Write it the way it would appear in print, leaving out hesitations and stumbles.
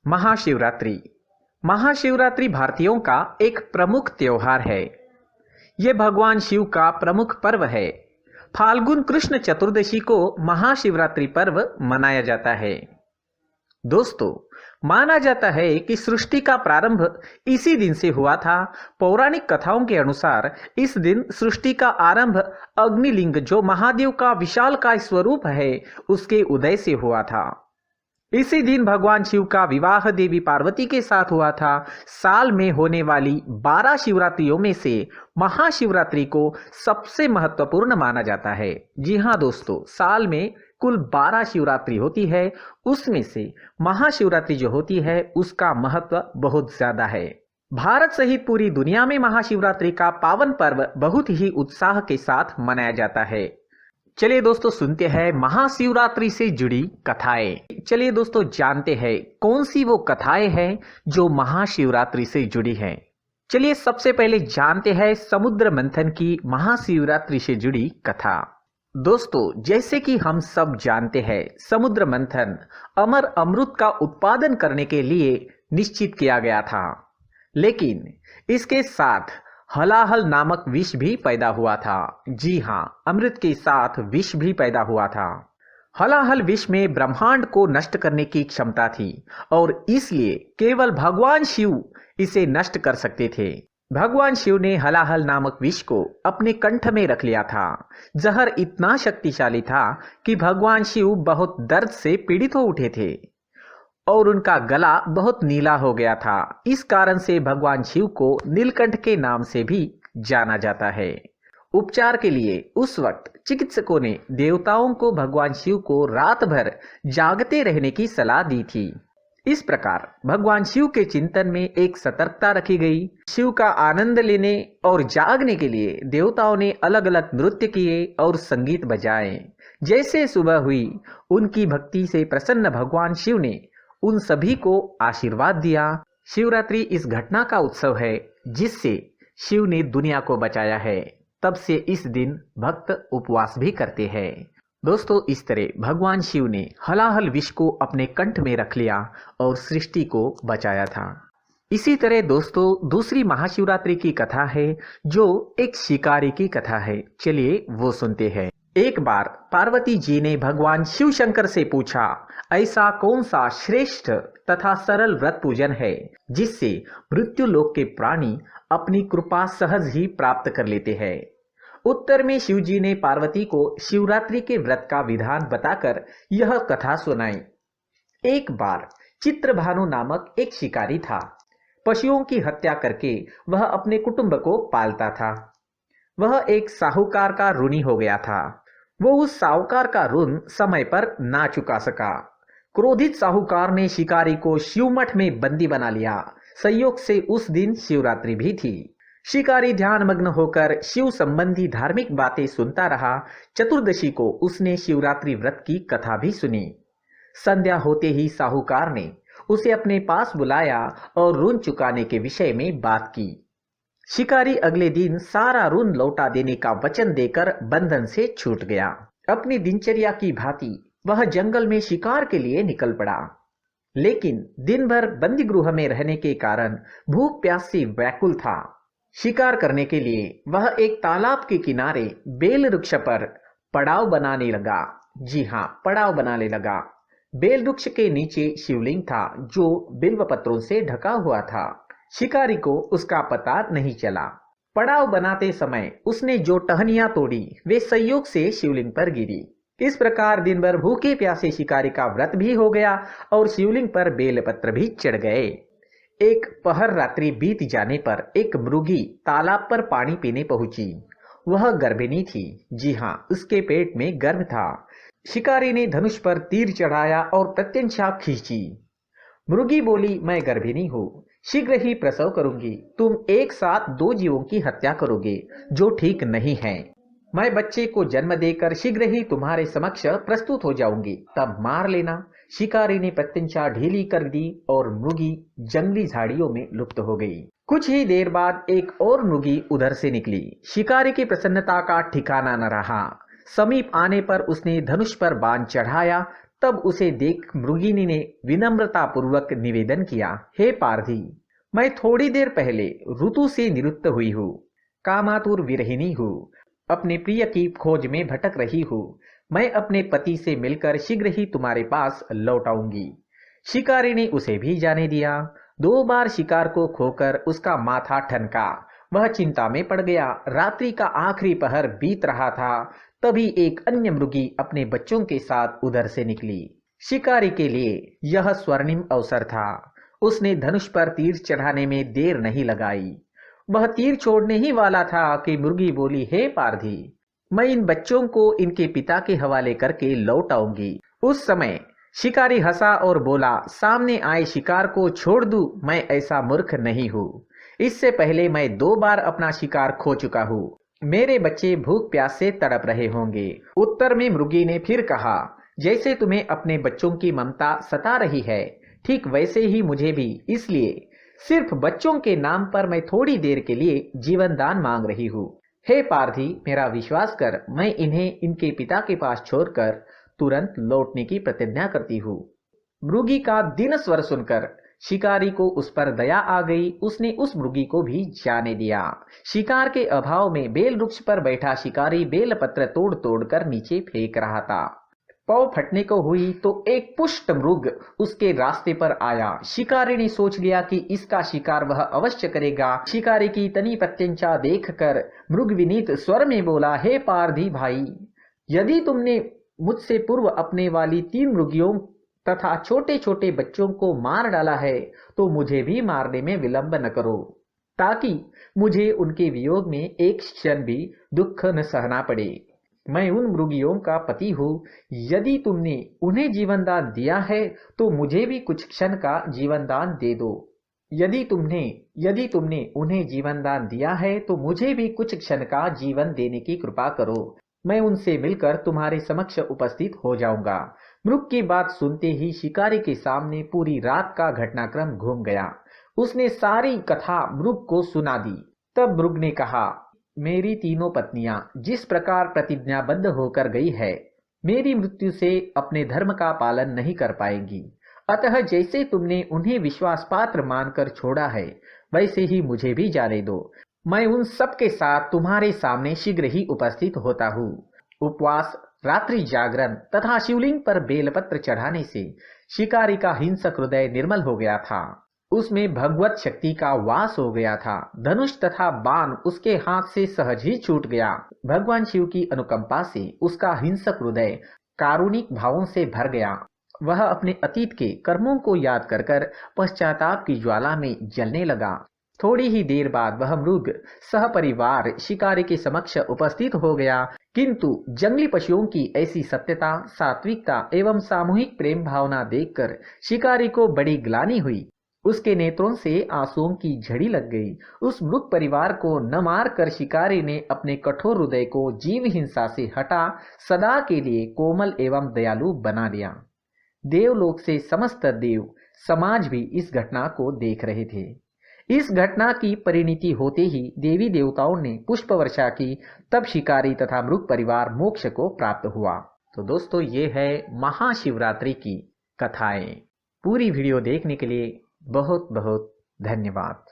महाशिवरात्रि। महाशिवरात्रि भारतीयों का एक प्रमुख त्योहार है। ये भगवान शिव का प्रमुख पर्व है। फाल्गुन कृष्ण चतुर्दशी को महाशिवरात्रि पर्व मनाया जाता है। दोस्तों, माना जाता है कि सृष्टि का प्रारंभ इसी दिन से हुआ था। पौराणिक कथाओं के अनुसार इस दिन सृष्टि का आरंभ अग्निलिंग, जो महादेव का विशालकाय स्वरूप है, उसके उदय से हुआ था। इसी दिन भगवान शिव का विवाह देवी पार्वती के साथ हुआ था। साल में होने वाली 12 शिवरात्रियों में से महाशिवरात्रि को सबसे महत्वपूर्ण माना जाता है। जी हाँ दोस्तों, साल में कुल 12 शिवरात्रि होती है, उसमें से महाशिवरात्रि जो होती है उसका महत्व बहुत ज्यादा है। भारत सहित पूरी दुनिया में महाशिवरात्रि का पावन पर्व बहुत ही उत्साह के साथ मनाया जाता है। चलिए दोस्तों, सुनते हैं महाशिवरात्रि से जुड़ी कथाएं। चलिए दोस्तों, जानते हैं कौन सी वो कथाएं हैं जो महाशिवरात्रि से जुड़ी हैं। चलिए सबसे पहले जानते हैं समुद्र मंथन की महाशिवरात्रि से जुड़ी कथा। दोस्तों, जैसे कि हम सब जानते हैं, समुद्र मंथन अमर अमृत का उत्पादन करने के लिए निश्चित किया गया था, लेकिन इसके साथ हलाहल नामक विष भी पैदा हुआ था। जी हाँ, अमृत के साथ विष भी पैदा हुआ था। हलाहल विष में ब्रह्मांड को नष्ट करने की क्षमता थी और इसलिए केवल भगवान शिव इसे नष्ट कर सकते थे। भगवान शिव ने हलाहल नामक विष को अपने कंठ में रख लिया था। जहर इतना शक्तिशाली था कि भगवान शिव बहुत दर्द से पीड़ित हो उठे थे और उनका गला बहुत नीला हो गया था। इस कारण से भगवान शिव को नीलकंठ के नाम से भी जाना जाता है। उपचार के लिए उस वक्त चिकित्सकों ने देवताओं को भगवान शिव को रात भर जागते रहने की सलाह दी थी। इस प्रकार भगवान शिव के चिंतन में एक सतर्कता रखी गई। शिव का आनंद लेने और जागने के लिए देवताओं ने अलग अलग नृत्य किए और संगीत बजाए। जैसे सुबह हुई, उनकी भक्ति से प्रसन्न भगवान शिव ने उन सभी को आशीर्वाद दिया। शिवरात्रि इस घटना का उत्सव है जिससे शिव ने दुनिया को बचाया है। तब से इस दिन भक्त उपवास भी करते हैं। दोस्तों, इस तरह भगवान शिव ने हलाहल विष को अपने कंठ में रख लिया और सृष्टि को बचाया था। इसी तरह दोस्तों, दूसरी महाशिवरात्रि की कथा है जो एक शिकारी की कथा है। चलिए वो सुनते हैं। एक बार पार्वती जी ने भगवान शिव शंकर से पूछा, ऐसा कौन सा श्रेष्ठ तथा सरल व्रत पूजन है जिससे मृत्यु लोक के प्राणी अपनी कृपा सहज ही प्राप्त कर लेते हैं। उत्तर में शिव जी ने पार्वती को शिवरात्रि के व्रत का विधान बताकर यह कथा सुनाई। एक बार चित्रभानु नामक एक शिकारी था। पशुओं की हत्या करके वह अपने कुटुंब को पालता था। वह एक साहूकार का ऋणी हो गया था। वो उस साहूकार का ऋण समय पर ना चुका सका। क्रोधित साहूकार ने शिकारी को शिवमठ में बंदी बना लिया। संयोग से उस दिन शिवरात्रि भी थी। शिकारी ध्यान मग्न होकर शिव संबंधी धार्मिक बातें सुनता रहा। चतुर्दशी को उसने शिवरात्रि व्रत की कथा भी सुनी। संध्या होते ही साहूकार ने उसे अपने पास बुलाया और ऋण चुकाने के विषय में बात की। शिकारी अगले दिन सारा ऋण लौटा देने का वचन देकर बंधन से छूट गया। अपनी दिनचर्या की भांति वह जंगल में शिकार के लिए निकल पड़ा, लेकिन दिन भर बंदी गृह में रहने के कारण भूख प्यास से व्याकुल था। शिकार करने के लिए वह एक तालाब के किनारे बेल वृक्ष पर पड़ाव बनाने लगा। जी हाँ, पड़ाव बनाने लगा। बेल वृक्ष के नीचे शिवलिंग था जो बिल्व पत्रों से ढका हुआ था। शिकारी को उसका पता नहीं चला। पड़ाव बनाते समय उसने जो टहनियां तोड़ी वे संयोग से शिवलिंग पर गिरी। इस प्रकार दिन भर भूखे प्यासे शिकारी का व्रत भी हो गया और शिवलिंग पर बेलपत्र भी चढ़ गए। एक पहर रात्रि बीत जाने पर एक मृगी तालाब पर पानी पीने पहुंची। वह गर्भिणी थी। जी हाँ, उसके पेट में गर्भ था। शिकारी ने धनुष पर तीर चढ़ाया और प्रत्यंचा खींची। मृगी बोली, मैं गर्भिणी हूँ, शीघ्र ही प्रसव करूंगी। तुम एक साथ 2 जीवों की हत्या करोगे जो ठीक नहीं है। मैं बच्चे को जन्म देकर शीघ्र ही तुम्हारे समक्ष प्रस्तुत हो जाऊंगी, तब मार लेना। शिकारी ने प्रत्यंचा ढीली कर दी और मृगी जंगली झाड़ियों में लुप्त हो गई। कुछ ही देर बाद एक और मृगी उधर से निकली। शिकारी की प्रसन्नता का ठिकाना न रहा। समीप आने पर उसने धनुष पर बाण चढ़ाया। तब उसे देख मृगिनी ने विनम्रता पूर्वक निवेदन किया, हे पारधी, मैं थोड़ी देर पहले ऋतु से निवृत्त हुई हूँ, कामातुर विरहिणी हूँ, अपने प्रिय की खोज में भटक रही हूँ। मैं अपने पति से मिलकर शीघ्र ही तुम्हारे पास लौट आऊंगी। शिकारी ने उसे भी जाने दिया। 2 बार शिकार को खोकर उसका माथा ठनका। वह चिंता में पड़ गया। रात्रि का आखिरी पहर बीत रहा था। तभी एक अन्य मृगी अपने बच्चों के साथ उधर से निकली। शिकारी के लिए यह स्वर्णिम अवसर था। उसने धनुष पर तीर चढ़ाने में देर नहीं लगाई। वह तीर छोड़ने ही वाला था कि मुर्गी बोली, हे पारधी, मैं इन बच्चों को इनके पिता के हवाले करके लौट आऊंगी। उस समय शिकारी हंसा और बोला, सामने आए शिकार को छोड़ दूं, मैं ऐसा मूर्ख नहीं हूँ। इससे पहले मैं 2 बार अपना शिकार खो चुका हूँ। मेरे बच्चे भूख प्यास से तड़प रहे होंगे। उत्तर में मृगी ने फिर कहा, जैसे तुम्हें अपने बच्चों की ममता सता रही है, ठीक वैसे ही मुझे भी। इसलिए सिर्फ बच्चों के नाम पर मैं थोड़ी देर के लिए जीवन दान मांग रही हूँ। हे पारधी, मेरा विश्वास कर, मैं इन्हें इनके पिता के पास छोड़कर तुरंत लौटने की प्रतिज्ञा करती हूँ। मृगी का दीन स्वर सुनकर शिकारी को उस पर दया आ गई। उसने उस मृगी को भी जाने दिया। शिकार के अभाव में बेल वृक्ष पर बैठा शिकारी बेल पत्र तोड़ तोड़ कर नीचे फेंक रहा था। पौ फटने को हुई तो एक पुष्ट मृग उसके रास्ते पर आया। शिकारी ने सोच लिया कि इसका शिकार वह अवश्य करेगा। शिकारी की तनी प्रत्यंचा देखकर मृग विनीत स्वर में बोला, हे पारधी भाई, यदि तुमने मुझसे पूर्व अपने वाली 3 मृगियों तथा छोटे छोटे बच्चों को मार डाला है तो मुझे भी मारने में विलंब न करो, ताकि मुझे उनके वियोग में एक क्षण भी दुख न सहना पड़े। मैं उन मृगियों का पति हूँ। यदि तुमने उन्हें जीवन दान दिया है तो मुझे भी कुछ क्षण का जीवन दान दे दो। यदि तुमने उन्हें जीवन दान दिया है तो मुझे भी कुछ क्षण का जीवन देने की कृपा करो। मैं उनसे मिलकर तुम्हारे समक्ष उपस्थित हो जाऊंगा। मृग की बात सुनते ही शिकारी के सामने पूरी रात का घटनाक्रम घूम गया। उसने सारी कथा मृग को सुना दी। तब मृग ने कहा, मेरी 3 पत्नियां जिस प्रकार प्रतिज्ञाबद्ध होकर गई है, मेरी मृत्यु से अपने धर्म का पालन नहीं कर पाएंगी। अतः जैसे तुमने उन्हें विश्वास पात्र मानकर छोड़ा है, वैसे ही मुझे भी जाने दो। मैं उन सब के साथ तुम्हारे सामने शीघ्र ही उपस्थित होता हूँ। उपवास, रात्रि जागरण तथा शिवलिंग पर बेलपत्र चढ़ाने से शिकारी का हिंसक हृदय निर्मल हो गया था। उसमें भगवत शक्ति का वास हो गया था। धनुष तथा बाण उसके हाथ से सहज ही छूट गया। भगवान शिव की अनुकंपा से उसका हिंसक हृदय कारुणिक भावों से भर गया। वह अपने अतीत के कर्मों को याद कर कर पश्चाताप की ज्वाला में जलने लगा। थोड़ी ही देर बाद वह मृग सहपरिवार शिकारी के समक्ष उपस्थित हो गया। किंतु जंगली पशुओं की ऐसी सत्यता, सात्विकता एवं सामूहिक प्रेम भावना देखकर शिकारी को बड़ी ग्लानि हुई। उसके नेत्रों से आंसुओं की झड़ी लग गई। उस मृग परिवार को न मार कर शिकारी ने अपने कठोर हृदय को जीव हिंसा से हटा सदा के लिए कोमल एवं दयालु बना दिया। देवलोक से समस्त देव समाज भी इस घटना को देख रहे थे। इस घटना की परिणति होते ही देवी देवताओं ने पुष्प वर्षा की। तब शिकारी तथा मृग परिवार मोक्ष को प्राप्त हुआ। तो दोस्तों, ये है महाशिवरात्रि की कथाएं। पूरी वीडियो देखने के लिए बहुत बहुत धन्यवाद।